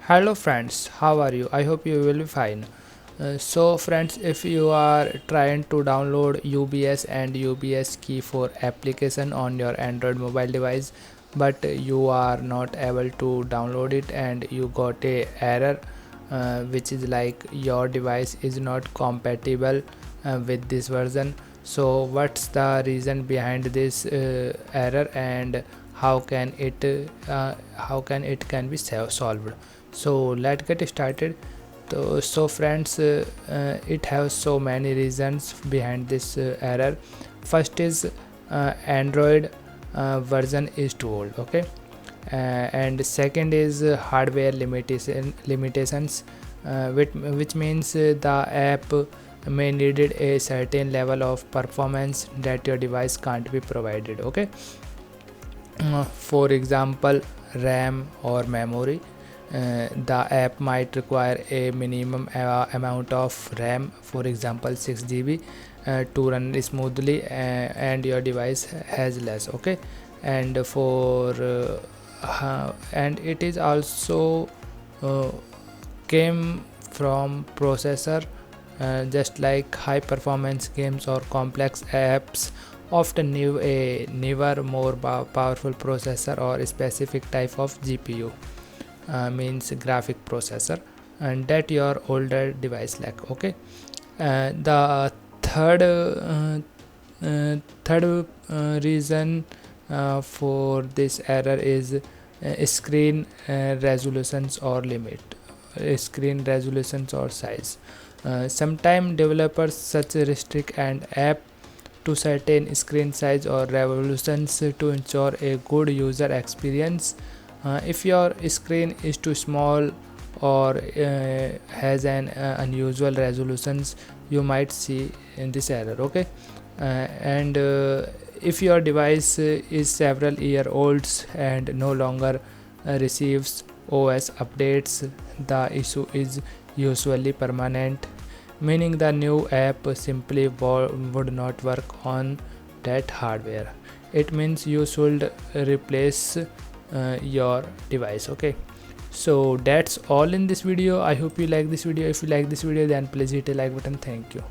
Hello friends, how are you? I hope you will be fine. So friends, if you are trying to download UBS and UBS Key4 application on your Android mobile device, but you are not able to download it and you got a error, which is like your device is not compatible with this version. So what's the reason behind this error, and how can it can be solved? So let's get started. So friends, it has so many reasons behind this error. First is Android version is too old. Okay. And second is hardware limitations, which means the app may needed a certain level of performance that your device can't be provided. Okay. For example, RAM or memory. The app might require a minimum amount of RAM, for example 6 GB, to run smoothly, and your device has less. Okay. And it is also uh, came from processor, just like high performance games or complex apps often need a newer more powerful processor or a specific type of GPU, means graphic processor, and that your older device lack. Okay. The third reason for this error is screen resolutions or screen resolutions or size. Sometimes developers such restrict an app to certain screen size or resolutions to ensure a good user experience. If your screen is too small or has an unusual resolutions, you might see in this error. Okay. And if your device is several year olds and no longer receives OS updates, the issue is usually permanent, meaning the new app simply would not work on that hardware. It means you should replace your device. Okay. So that's all in this video. I hope you like this video. If you like this video, then please hit a like button. Thank you.